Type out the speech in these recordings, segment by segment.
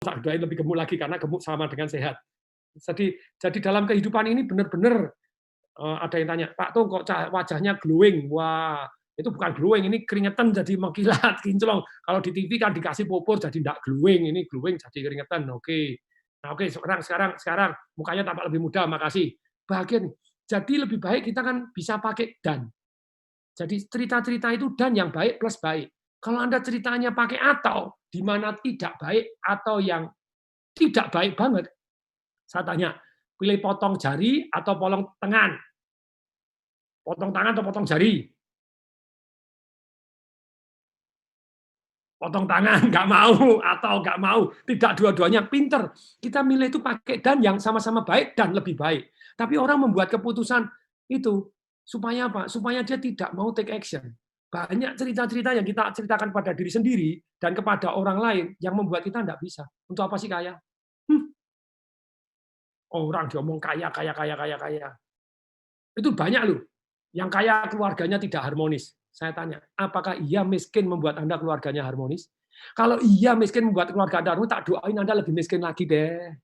tak doain lebih gemuk lagi karena gemuk sama dengan sehat. Jadi dalam kehidupan ini benar-benar ada yang tanya, Pak Tung kok wajahnya glowing? Wah, itu bukan glowing, ini keringetan jadi mengkilat, kinclong. Kalau di TV kan dikasih popor jadi tidak glowing, ini glowing jadi keringetan. Oke. Nah, oke, sekarang mukanya tampak lebih muda, makasih. Bagian. Jadi lebih baik kita kan bisa pakai dan. Jadi cerita-cerita itu dan yang baik plus baik. Kalau Anda ceritanya pakai atau, di mana tidak baik atau yang tidak baik banget, saya tanya, pilih potong jari atau potong tangan? Potong tangan atau potong jari? Potong tangan, nggak mau, atau nggak mau. Tidak dua-duanya, pinter. Kita milih itu pakai dan yang sama-sama baik dan lebih baik. Tapi orang membuat keputusan itu, supaya apa? Supaya dia tidak mau take action. Banyak cerita-cerita yang kita ceritakan pada diri sendiri dan kepada orang lain yang membuat kita nggak bisa. Untuk apa sih kaya? Orang diomong kaya, kaya, kaya, kaya, kaya. Itu banyak loh. Yang kaya keluarganya tidak harmonis. Saya tanya, apakah iya miskin membuat Anda keluarganya harmonis? Kalau iya miskin membuat keluarga Anda harmonis, tak doain Anda lebih miskin lagi deh.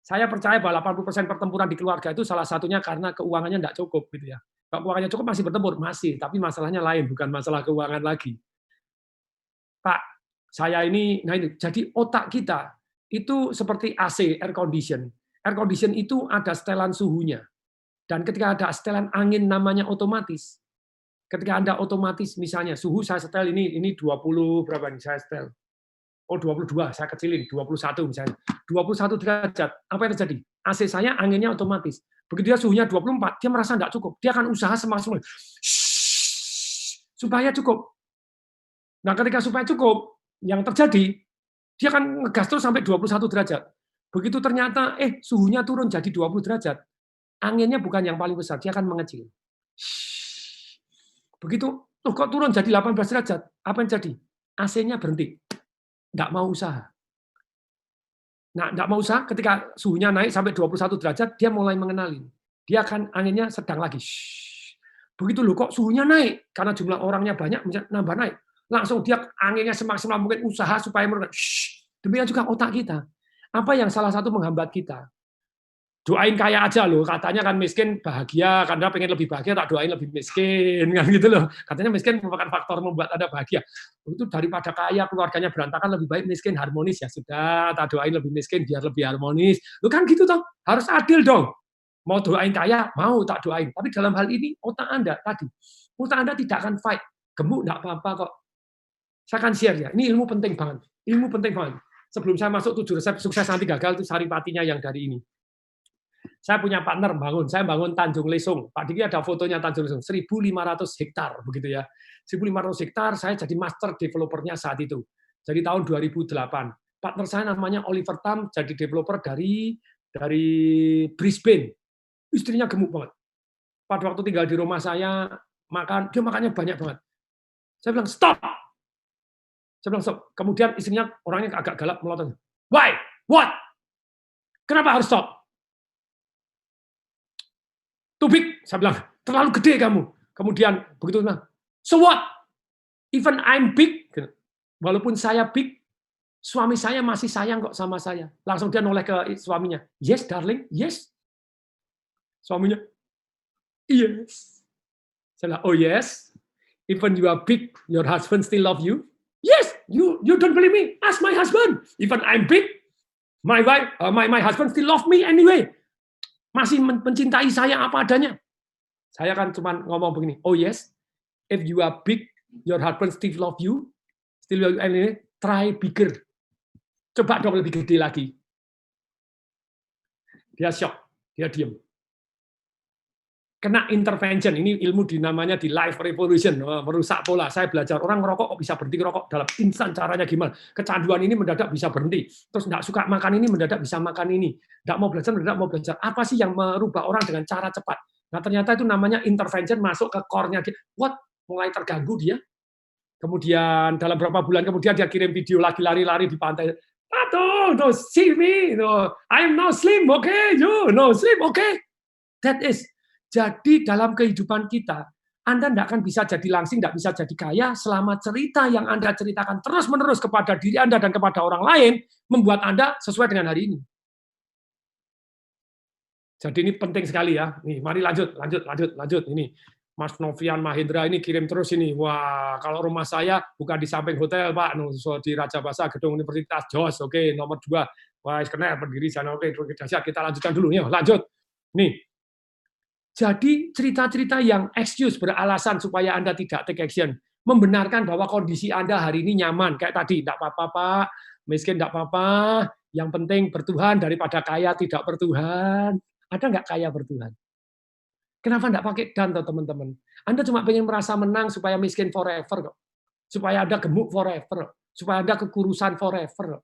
Saya percaya bahwa 80% pertempuran di keluarga itu salah satunya karena keuangannya tidak cukup, gitu ya. Kalau keuangannya cukup masih bertempur, masih, tapi masalahnya lain, bukan masalah keuangan lagi. Pak, saya ini, nah ini, jadi otak kita itu seperti AC, air condition. Air condition itu ada setelan suhunya. Dan ketika ada setelan angin namanya otomatis. Ketika Anda otomatis misalnya suhu saya setel ini 20 berapa nih saya setel. Oh 22, saya kecilin 21 misalnya. 21 derajat. Apa yang terjadi? AC saya anginnya otomatis. Begitu dia suhunya 24, dia merasa enggak cukup. Dia akan usaha semaksimal supaya cukup. Nah, ketika supaya cukup, yang terjadi dia akan ngegas terus sampai 21 derajat. Begitu ternyata suhunya turun jadi 20 derajat. Anginnya bukan yang paling besar, dia akan mengecil. Begitu, kok turun jadi 18 derajat? Apa yang jadi? AC-nya berhenti. Nggak mau usaha. Nah, nggak mau usaha, ketika suhunya naik sampai 21 derajat, dia mulai mengenali. Dia akan anginnya sedang lagi. Begitu loh, kok suhunya naik? Karena jumlah orangnya banyak, nambah naik. Langsung dia anginnya semaksimal mungkin usaha supaya menurun. Demikian juga otak kita. Apa yang salah satu menghambat kita? Doain kaya aja loh, katanya kan miskin bahagia, karena pengen lebih bahagia, tak doain lebih miskin, kan gitu loh. Katanya miskin merupakan faktor membuat Anda bahagia. Itu daripada kaya, keluarganya berantakan, lebih baik miskin, harmonis, ya sudah, tak doain lebih miskin, biar lebih harmonis. Lu kan gitu toh, harus adil dong. Mau doain kaya, mau tak doain. Tapi dalam hal ini, otak Anda tadi, otak Anda tidak akan fight. Gemuk enggak apa-apa kok. Saya akan share ya, ini ilmu penting banget. Ilmu penting banget. Sebelum saya masuk 7 resep sukses anti gagal, itu saripatinya yang dari ini. Saya punya partner saya bangun Tanjung Lesung. Pak Diki ada fotonya Tanjung Lesung, 1.500 hektar begitu ya. 1.500 hektar, saya jadi master developernya saat itu. Jadi tahun 2008. Partner saya namanya Oliver Tam, jadi developer dari Brisbane. Istrinya gemuk banget. Pada waktu tinggal di rumah saya, dia makannya banyak banget. Saya bilang, stop! Saya bilang, stop. Kemudian istrinya orangnya agak galak, melotot. Why? What? Kenapa harus stop? Too big, saya bilang, terlalu gede kamu. Kemudian begitu bilang, so what? Even I'm big, walaupun saya big, suami saya masih sayang kok sama saya. Langsung dia noleh ke suaminya, yes darling, yes. Suaminya, yes. Saya bilang, oh yes, even you are big, your husband still love you. Yes, you don't believe me, ask my husband. Even I'm big, my wife, my husband still love me anyway. Masih mencintai saya apa adanya. Saya kan cuma ngomong begini, oh yes, if you are big, your husband still love you, try bigger. Coba dong lebih gede lagi. Dia shock, dia diam. Kena intervention, ini ilmu namanya di life revolution, merusak pola. Saya belajar, orang ngerokok kok bisa berhenti ngerokok dalam instan, caranya gimana. Kecanduan ini mendadak bisa berhenti. Terus nggak suka makan ini, mendadak bisa makan ini. Nggak mau belajar, mendadak mau belajar. Apa sih yang merubah orang dengan cara cepat? Nah, ternyata itu namanya intervention, masuk ke core-nya. What? Mulai terganggu dia. Kemudian dalam beberapa bulan kemudian dia kirim video lagi lari-lari di pantai. No, see me, no, I'm no slim, okay, you, no slim, okay. That is. Jadi dalam kehidupan kita, Anda tidak akan bisa jadi langsing, tidak bisa jadi kaya selama cerita yang Anda ceritakan terus-menerus kepada diri Anda dan kepada orang lain membuat Anda sesuai dengan hari ini. Jadi ini penting sekali ya. Nih, mari lanjut. Ini Mas Novian Mahendra ini kirim terus ini. Wah, kalau rumah saya bukan di samping hotel, Pak. Di Raja Basa, Gedung Universitas Jos. Oke, nomor 2. Wah, kena berdiri sana. Oke, dahsyat. Kita lanjutkan dulu. Yuk, lanjut. Nih. Jadi cerita-cerita yang excuse beralasan supaya Anda tidak take action. Membenarkan bahwa kondisi Anda hari ini nyaman. Kayak tadi, tidak apa-apa, Pak. Miskin tidak apa-apa. Yang penting bertuhan daripada kaya tidak bertuhan. Ada nggak kaya bertuhan? Kenapa nggak pakai dan, teman-teman? Anda cuma pengen merasa menang supaya miskin forever kok. Supaya Anda gemuk forever. Supaya Anda kekurusan forever.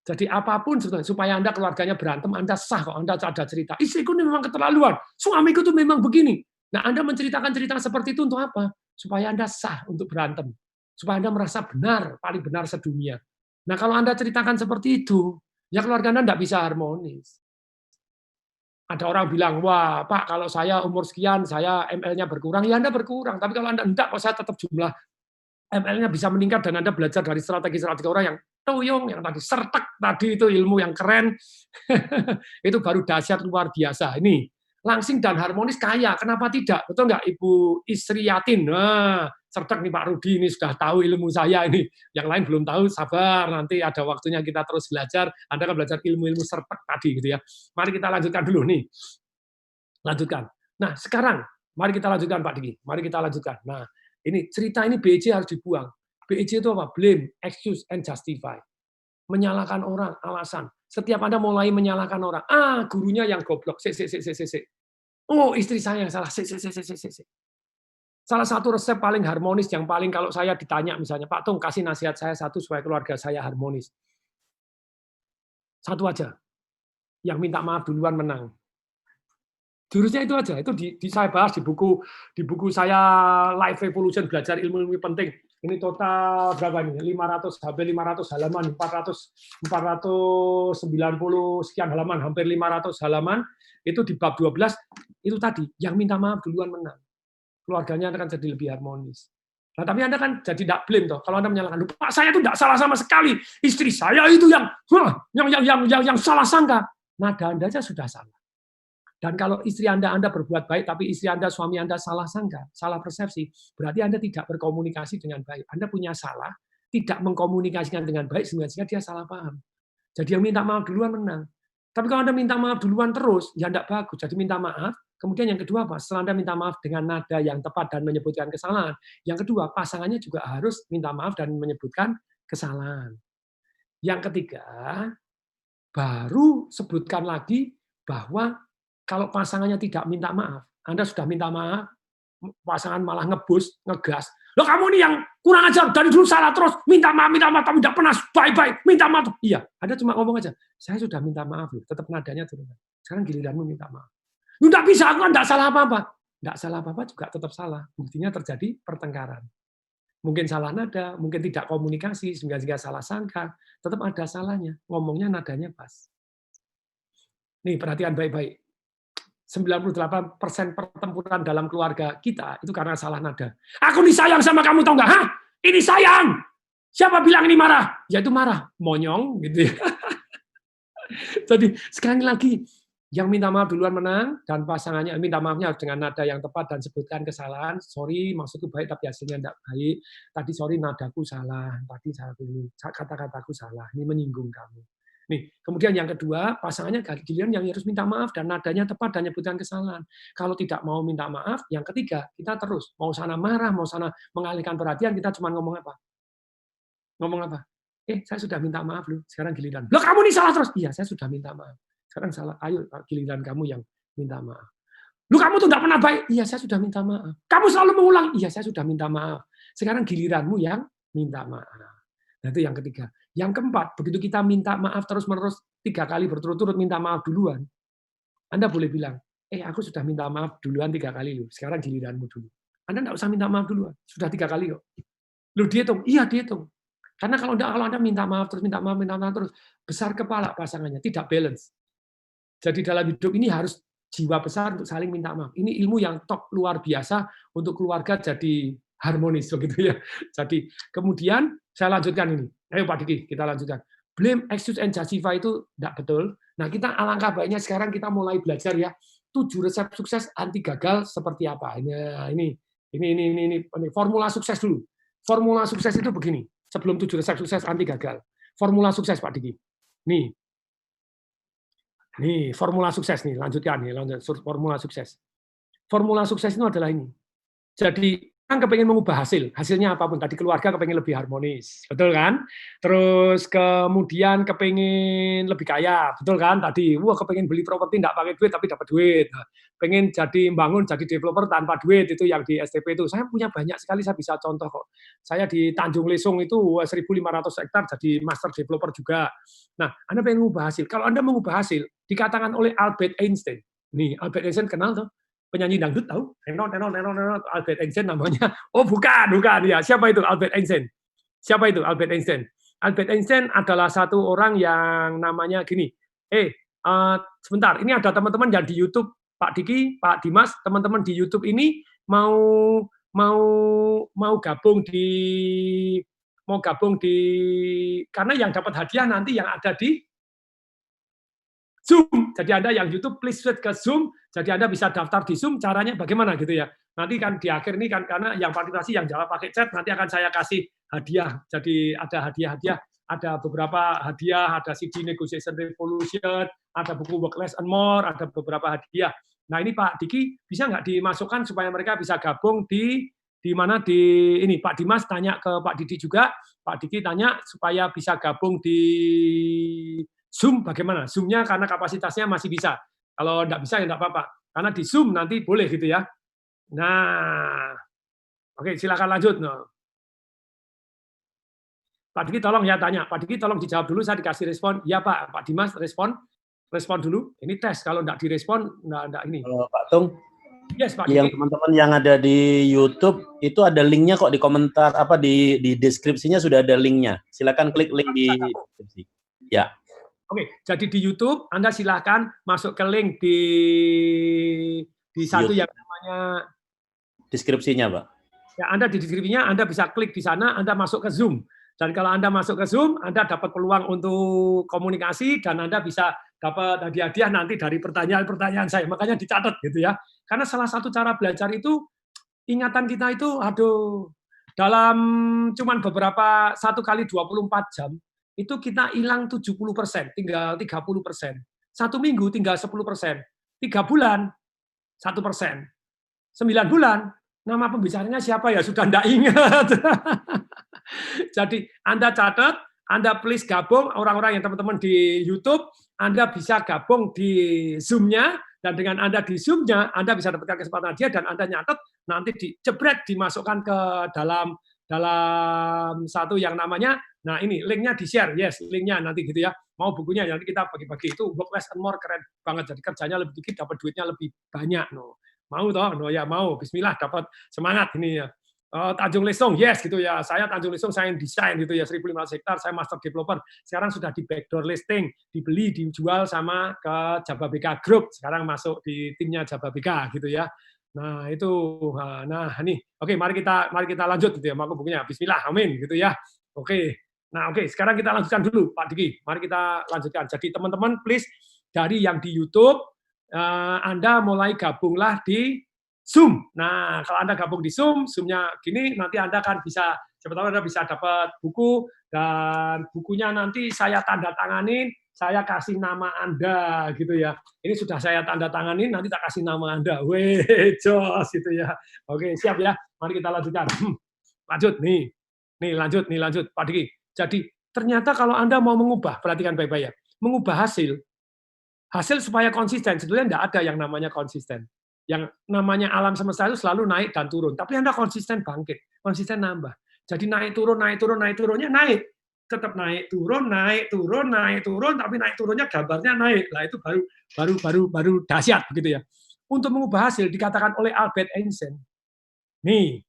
Jadi apapun sebetulnya, supaya Anda keluarganya berantem, Anda sah kok, Anda ada cerita. Istriku ini memang keterlaluan, suamiku tuh memang begini. Nah, Anda menceritakan cerita seperti itu untuk apa? Supaya Anda sah untuk berantem. Supaya Anda merasa benar, paling benar sedunia. Nah, kalau Anda ceritakan seperti itu, ya keluarga Anda tidak bisa harmonis. Ada orang bilang, wah Pak, kalau saya umur sekian, saya ML-nya berkurang, ya Anda berkurang. Tapi kalau Anda enggak, kok saya tetap jumlah ML-nya bisa meningkat dan Anda belajar dari strategi-strategi orang yang tuyung, yang tadi sertek, tadi itu ilmu yang keren, itu baru dahsyat luar biasa. Ini langsing dan harmonis kaya, kenapa tidak? Betul nggak Ibu Isriyatin? Nah, sertek nih Pak Rudi, ini sudah tahu ilmu saya ini. Yang lain belum tahu, sabar, nanti ada waktunya kita terus belajar. Anda kan belajar ilmu-ilmu sertek tadi gitu ya. Mari kita lanjutkan dulu nih. Lanjutkan. Nah, sekarang mari kita lanjutkan Pak Diki. Mari kita lanjutkan. Nah, ini cerita ini BEJ harus dibuang. BEJ itu apa? Blame, excuse, and justify. Menyalahkan orang, alasan. Setiap Anda mulai menyalahkan orang, gurunya yang goblok. Oh, istri saya yang salah. Salah satu resep paling harmonis, yang paling kalau saya ditanya misalnya, Pak Tung, kasih nasihat saya satu supaya keluarga saya harmonis. Satu aja. Yang minta maaf duluan menang. Jurusnya itu aja, itu saya bahas di buku saya Life Revolution, belajar ilmu-ilmu penting. Ini total berapa ini? 500 halaman, 490 sekian halaman, hampir 500 halaman. Itu di bab 12, itu tadi, yang minta maaf duluan menang. Keluarganya akan jadi lebih harmonis. Nah, tapi Anda kan jadi tidak blame toh. Kalau Anda menyalahkan, Pak, saya itu tidak salah sama sekali. Istri saya itu yang salah sangka. Nada Anda aja sudah salah. Dan kalau istri Anda berbuat baik, tapi istri Anda, suami Anda salah sangka, salah persepsi, berarti Anda tidak berkomunikasi dengan baik. Anda punya salah, tidak mengkomunikasikan dengan baik, sehingga dia salah paham. Jadi yang minta maaf duluan menang. Tapi kalau Anda minta maaf duluan terus, ya tidak bagus. Jadi minta maaf, kemudian yang kedua apa? Setelah Anda minta maaf dengan nada yang tepat dan menyebutkan kesalahan, yang kedua, pasangannya juga harus minta maaf dan menyebutkan kesalahan. Yang ketiga, baru sebutkan lagi bahwa kalau pasangannya tidak minta maaf, Anda sudah minta maaf, pasangan malah ngebus, ngegas. Loh kamu ini yang kurang ajar, dari dulu salah terus, minta maaf, tapi tidak pernah baik-baik, minta maaf. Iya, Anda cuma ngomong aja, saya sudah minta maaf, loh. Tetap nadanya turun. Sekarang giliranmu minta maaf. Tidak bisa, aku kan tidak salah apa-apa. Tidak salah apa-apa juga tetap salah. Buktinya terjadi pertengkaran. Mungkin salah nada, mungkin tidak komunikasi, sehingga salah sangka, tetap ada salahnya. Ngomongnya nadanya pas. Nih, perhatian baik-baik. 98% pertempuran dalam keluarga kita itu karena salah nada. Aku ini sayang sama kamu, tau nggak? Hah? Ini sayang. Siapa bilang ini marah? Ya itu marah, monyong gitu ya. Jadi sekali lagi, yang minta maaf duluan menang dan pasangannya minta maafnya harus dengan nada yang tepat dan sebutkan kesalahan. Sorry, maksudku baik tapi hasilnya tidak baik. Tadi sorry nadaku salah. Tadi kata-kataku salah. Ini menyinggung kamu. Nih, kemudian yang kedua, pasangannya giliran yang harus minta maaf dan nadanya tepat dan menyebutkan kesalahan. Kalau tidak mau minta maaf, yang ketiga, kita terus mau sana marah, mau sana mengalihkan perhatian, kita cuma ngomong apa? Ngomong apa? Saya sudah minta maaf loh, sekarang giliran. Loh, kamu ini salah terus. Iya, saya sudah minta maaf. Sekarang salah, ayo giliran kamu yang minta maaf. Lu kamu tuh tidak pernah baik. Iya, saya sudah minta maaf. Kamu selalu mengulang. Iya, saya sudah minta maaf. Sekarang giliranmu yang minta maaf. Nah, itu yang ketiga. Yang keempat, begitu kita minta maaf terus-menerus 3 kali berturut-turut minta maaf duluan, Anda boleh bilang, aku sudah minta maaf duluan 3 kali loh. Sekarang giliranmu dulu. Anda tidak usah minta maaf duluan. Sudah 3 kali kok. Lu dihitung? Iya, dihitung. Karena kalau Anda minta maaf terus, minta maaf terus, besar kepala pasangannya, tidak balance. Jadi dalam hidup ini harus jiwa besar untuk saling minta maaf. Ini ilmu yang top luar biasa untuk keluarga jadi harmonis begitu ya. Jadi kemudian saya lanjutkan ini. Ayo Pak Diki, kita lanjutkan. Blame, excuse, and justify itu tidak betul. Nah, kita alangkah baiknya sekarang kita mulai belajar ya 7 resep sukses anti gagal seperti apa. Ini formula sukses dulu. Formula sukses itu begini. Sebelum 7 resep sukses anti gagal. Formula sukses Pak Diki. Nih formula sukses nih, lanjutkan nih, formula sukses. Formula sukses itu adalah ini. Jadi kan kepengen mengubah hasilnya apapun. Tadi keluarga kepengen lebih harmonis, betul kan? Terus kemudian kepengen lebih kaya, betul kan? Tadi, kepengen beli properti nggak pakai duit tapi dapat duit. Pengen jadi developer tanpa duit, itu yang di STP itu. Saya punya banyak sekali, saya bisa contoh kok. Saya di Tanjung Lesung itu 1.500 hektar jadi master developer juga. Nah, Anda pengen mengubah hasil. Kalau Anda mengubah hasil, dikatakan oleh Albert Einstein. Nih, Albert Einstein kenal tuh? Penyanyi dangdut tahu? Albert Einstein namanya. Oh, bukan ya. Siapa itu Albert Einstein? Siapa itu Albert Einstein? Albert Einstein adalah satu orang yang namanya gini. Sebentar, ini ada teman-teman yang di YouTube, Pak Diki, Pak Dimas, teman-teman di YouTube ini mau gabung di karena yang dapat hadiah nanti yang ada di Zoom. Jadi Anda yang YouTube, please switch ke Zoom. Jadi Anda bisa daftar di Zoom. Caranya bagaimana gitu ya? Nanti kan di akhir ini kan karena yang partisipasi yang jawab pakai chat, nanti akan saya kasih hadiah. Jadi ada hadiah-hadiah, ada beberapa hadiah, ada CD Negotiation Revolution, ada buku Work Less and More, ada beberapa hadiah. Nah ini Pak Diki bisa nggak dimasukkan supaya mereka bisa gabung di mana di ini Pak Dimas tanya ke Pak Didi juga, Pak Diki tanya supaya bisa gabung di Zoom bagaimana? Zoom-nya karena kapasitasnya masih bisa. Kalau enggak bisa ya enggak apa-apa. Karena di Zoom nanti boleh gitu ya. Nah, oke silakan lanjut. Pak Diki tolong ya tanya. Pak Diki tolong dijawab dulu, saya dikasih respon. Ya Pak, Pak Dimas respon dulu. Ini tes, kalau enggak direspon enggak ini. Pak Tung. Yes, Pak yang Diki. teman-teman yang ada di YouTube itu ada linknya kok di komentar di deskripsinya sudah ada linknya. Silakan klik link di deskripsi. Ya. Oke, jadi di YouTube Anda silakan masuk ke link di satu yang namanya deskripsinya, Pak. Ya, Anda di deskripsinya Anda bisa klik di sana, Anda masuk ke Zoom. Dan kalau Anda masuk ke Zoom, Anda dapat peluang untuk komunikasi dan Anda bisa dapat hadiah nanti dari pertanyaan-pertanyaan saya. Makanya dicatat gitu ya. Karena salah satu cara belajar itu ingatan kita itu dalam cuman beberapa 1 kali 24 jam itu kita hilang 70%, tinggal 30%. 1 minggu tinggal 10%. 3 bulan 1%. 9 bulan nama pembicaranya siapa ya sudah enggak ingat. Jadi Anda catat, Anda please gabung orang-orang yang teman-teman di YouTube, Anda bisa gabung di Zoom-nya dan dengan Anda di Zoom-nya Anda bisa dapatkan kesempatan dia dan Anda nyatet nanti dijebret dimasukkan ke dalam satu yang namanya, nah ini linknya di-share, yes linknya nanti gitu ya, mau bukunya nanti kita bagi-bagi itu Work Less and More keren banget, jadi kerjanya lebih dikit dapat duitnya lebih banyak, mau toh, ya mau, Bismillah dapat semangat ini ya. Tanjung Lesung, yes gitu ya, saya Tanjung Lesung saya yang desain gitu ya, 1.500 hektar, saya master developer, sekarang sudah di backdoor listing, dibeli, dijual sama ke Jababeka Group, sekarang masuk di timnya Jababeka gitu ya. Nah itu, nah nih, oke mari kita lanjut gitu ya, mau bukunya, Bismillah, amin gitu ya, oke. Nah oke, sekarang kita lanjutkan dulu Pak Diki, mari kita lanjutkan. Jadi teman-teman please dari yang di YouTube, Anda mulai gabunglah di Zoom. Nah kalau Anda gabung di Zoom, Zoom-nya gini, nanti Anda akan bisa, siapa tahu Anda bisa dapat buku, dan bukunya nanti saya tanda tanganin, saya kasih nama Anda gitu ya. Ini sudah saya tanda tanganin, nanti tak kasih nama Anda. Weh, jos gitu ya. Oke, siap ya. Mari kita lanjutkan. Lanjut nih. Lanjut Pak Diki. Jadi ternyata kalau Anda mau mengubah, perhatikan baik-baik ya. Mengubah hasil supaya konsisten, sebetulnya tidak ada yang namanya konsisten. Yang namanya alam semesta itu selalu naik dan turun. Tapi Anda konsisten bangkit, konsisten nambah. Jadi naik turunnya naik. Tetap naik turun, tapi naik turunnya gambarnya naik. Lah itu baru dahsyat begitu ya. Untuk mengubah hasil dikatakan oleh Albert Einstein. Nih,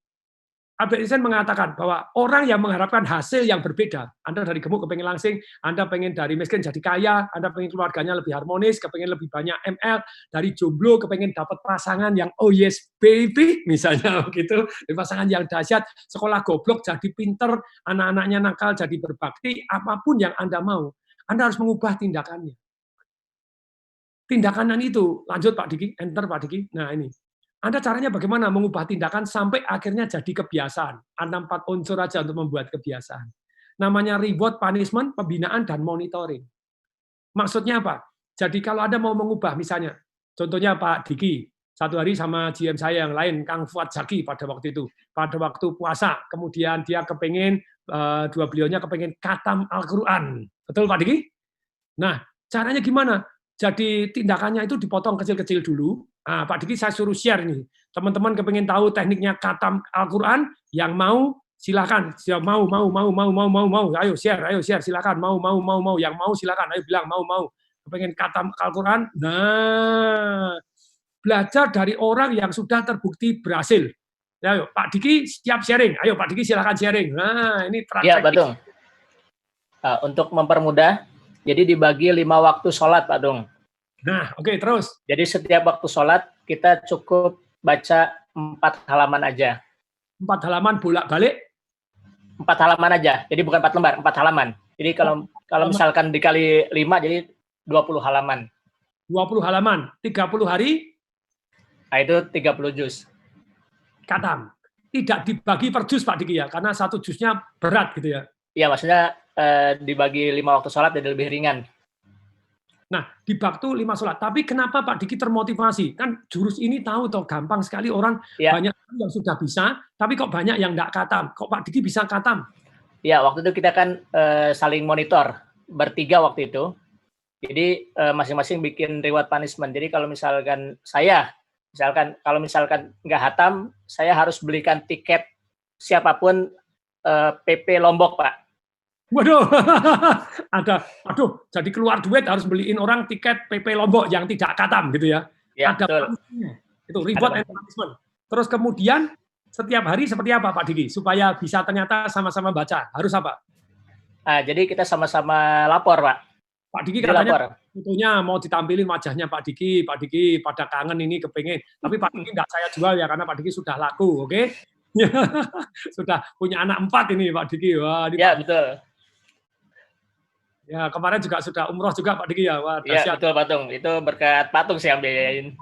Albert Einstein mengatakan bahwa orang yang mengharapkan hasil yang berbeda, Anda dari gemuk kepengen langsing, Anda pengen dari miskin jadi kaya, Anda pengen keluarganya lebih harmonis, kepengen lebih banyak ML, dari jomblo kepengen dapat pasangan yang oh yes baby, misalnya begitu, pasangan yang dahsyat, sekolah goblok jadi pinter, anak-anaknya nakal jadi berbakti, apapun yang Anda mau, Anda harus mengubah tindakannya. Tindakan itu, lanjut Pak Diki, enter Pak Diki, nah ini. Anda caranya bagaimana mengubah tindakan sampai akhirnya jadi kebiasaan. Ada 4 unsur aja untuk membuat kebiasaan. Namanya reward, punishment, pembinaan, dan monitoring. Maksudnya apa? Jadi kalau Anda mau mengubah, misalnya, contohnya Pak Diki, satu hari sama GM saya yang lain, Kang Fuad Zaki pada waktu itu, pada waktu puasa, kemudian dia kepengen, dua beliaunya kepengen khatam Al-Quran. Betul Pak Diki? Nah, caranya gimana? Jadi tindakannya itu dipotong kecil-kecil dulu. Nah, Pak Diki saya suruh share nih. Teman-teman kepengen tahu tekniknya khatam Al-Quran, yang mau silakan. Mau. Ayo share, silakan. Mau. Yang mau silakan. Ayo bilang mau. Kepengen khatam Al-Quran. Nah, belajar dari orang yang sudah terbukti berhasil. Ayo, Pak Diki siap sharing. Ayo, Pak Diki silakan sharing. Nah, ini praktek. Ya, betul. Untuk mempermudah, jadi dibagi 5 waktu sholat, Pak Dung. Nah, oke, terus. Jadi setiap waktu sholat, kita cukup baca 4 halaman aja. 4 halaman bolak-balik? 4 halaman aja, jadi bukan 4 lembar, 4 halaman. Jadi kalau misalkan dikali 5, jadi 20 halaman. 20 halaman, 30 hari? Nah, itu 30 juz. Khatam. Tidak dibagi per juz, Pak Diki ya, karena satu juznya berat gitu ya. Iya, maksudnya dibagi 5 waktu sholat jadi lebih ringan. Nah, di waktu 5 sholat. Tapi kenapa Pak Diki termotivasi? Kan jurus ini tahu toh gampang sekali orang banyak yang sudah bisa, tapi kok banyak yang enggak khatam. Kok Pak Diki bisa khatam? Iya, waktu itu kita kan saling monitor bertiga waktu itu. Jadi masing-masing bikin reward punishment. Jadi kalau misalkan kalau misalkan nggak khatam, saya harus belikan tiket siapapun PP Lombok, Pak. Waduh, jadi keluar duit harus beliin orang tiket PP Lombok yang tidak khatam gitu ya. Ya, ada punishment. Itu reward and punishment. Terus kemudian setiap hari seperti apa Pak Diki supaya bisa ternyata sama-sama baca? Harus apa? Jadi kita sama-sama lapor, Pak. Pak Diki katanya fotonya mau ditampilin wajahnya Pak Diki pada kangen ini kepengen. Tapi Pak Diki nggak saya jual ya karena Pak Diki sudah laku, oke? Sudah punya anak 4 ini Pak Diki. Wah, ya, betul. Ya, kemarin juga sudah umroh juga Pak Diki ya. Wah, iya, betul Patung. Itu berkat Patung sih yang biayain.